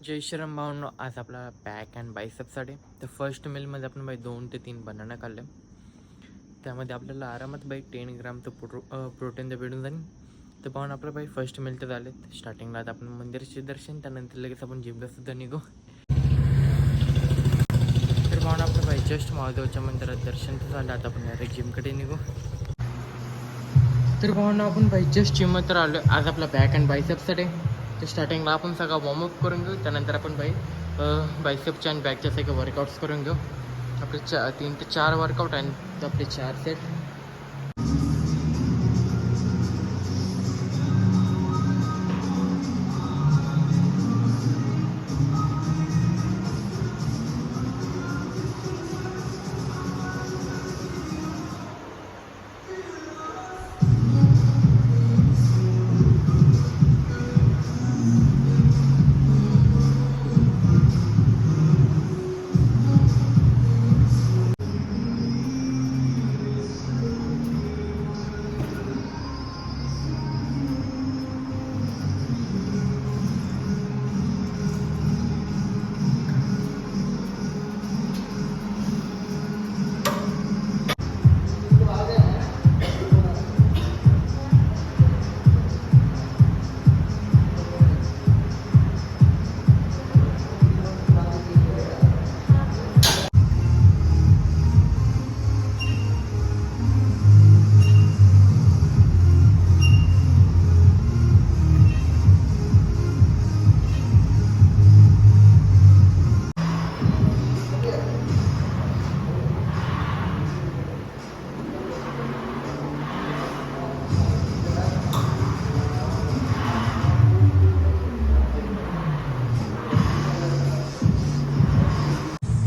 जय श्रीराम भावनो, आज आपला back and बायसेपसाठी तर फर्स्ट मीलमध्ये आपण बाई 2 ते 3 बनाना खाल्ले. त्यामध्ये आपल्याला आरामात बाई 10 ग्रामचं प्रोटीन तर भेटून जाईल. तर पाहून आपलं बाई फर्स्ट मील तर झाले. स्टार्टिंगला आता आपण मंदिराचे दर्शन, त्यानंतर लगेच आपण जिमला सुद्धा निघू. तर पाहून आपलं बाई जस्ट महादेवच्या मंदिरात दर्शन तर झालं. आता आपण डायरेक्ट जिमकडे निघू. तर पाहून आपण बाई जस्ट जिममध्ये तर आलो. आज आपला बॅक अँड बायसेपसाठी तर स्टार्टिंगला आपण सगळं वॉर्मअप करून घेऊ. त्यानंतर आपण बाई बायसेपच्या आणि बॅकच्या सगळे वर्कआउट्स करून घेऊ. आपले 3 ते 4 वर्कआउट आणि आपले 4 सेट.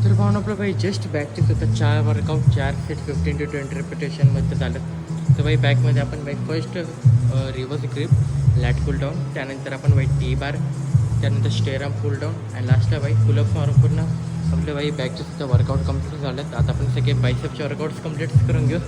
तर पाहून आपलं बाई जस्ट बॅकचेच होतं 4 वर्कआउट 4 सेट 15 to 20 रिपिटेशनमध्ये झालं. तर बाई बॅकमध्ये आपण बाई फर्स्ट रिव्हर्स ग्रिप, लॅट पुल डाऊन, त्यानंतर आपण बाई टी बार, त्यानंतर स्टेअरम पुल डाऊन आणि लास्टला बाई पुलअप मारून पूर्ण आपल्या बाई बॅकचे सुद्धा वर्कआउट कंप्लीट झालं. आता आपण सगळे बायसेपचे वर्कआउट्स कंप्लीट करून घेऊ.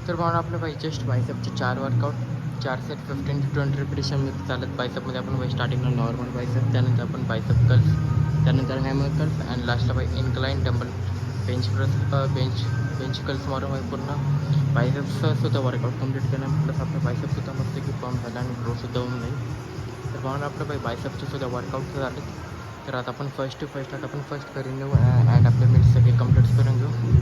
तर म्हणून आपलं बाई जस्ट बायसेपचे 4 वर्कआउट 4 सेट 15 to 20 रिपिटेशनमध्ये चालत. बायसेपमध्ये आपण बाई स्टार्टिंगला नॉर्मल बायसेप, त्यानंतर आपण बायसेप कर्ल्स, त्यानंतर हॅमर कर्ल्स आणि लास्टला बाई incline dumbbell bench press bench curls मारून बाई पूर्ण बायसेप्ससुद्धा वर्कआउट कंप्लीट केलं. प्लस आपलं बायसेपसुद्धा मस्त की फॉर्म झाला आणि ग्रोसुद्धा होऊन जाईल. तर म्हणून आपलं बाई बायसेपचे सुद्धा वर्कआउट झाले. तर आता आपण फर्स्ट आता आपण फर्स्ट करून घेऊ अँड आपले मील्स सगळे कंप्लीट करून घेऊ.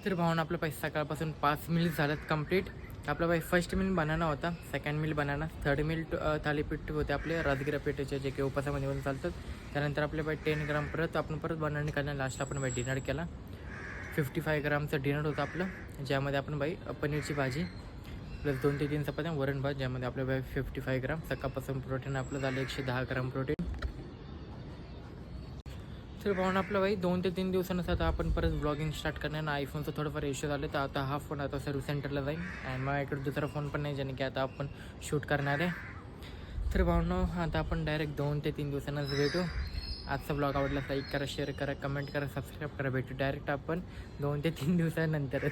तर भावना आपलं पाहिजे सकाळपासून 5 मिल झालं कंप्लीट. आपला बाई फर्स्ट मिल बनाना होता, second mill banana, third mill thalipeeth होते आपले राजगिरा पेठेचे जे काही उपासामध्ये पण चालतात. त्यानंतर आपले बाई 10 ग्राम आपण परत बनाना खाल्ला. लास्ट आपण बाई डिनर केला. 55 ग्रामचं डिनर होतं आपलं, ज्यामध्ये आपण बाई पनीरची भाजी प्लस 2 ते 3 चपात्या वरण भात, ज्यामध्ये आपल्या बाई 55 ग्राम. सकाळपासून प्रोटीन आपलं झालं 110 ग्राम प्रोटीन. तर पाहून आपलं बाई 2 ते 3 दिवसानंतर आता आपण परत ब्लॉगिंग स्टार्ट करणार. आयफोनचं थोडंफार इश्यू झालं, तर आता हा फोन आता सर्व्हिस सेंटरला जाईल. आणि मग इकडे दुसरा फोन पण नाही, ज्याने की आता आपण शूट करणार आहे. तर भावनो आता आपण डायरेक्ट 2 ते 3 दिवसांनाच भेटू. आजचा ब्लॉग आवडला लाईक करा, शेअर करा, कमेंट करा, सबस्क्राईब करा. भेटू डायरेक्ट आपण 2 ते 3 दिवसानंतरच.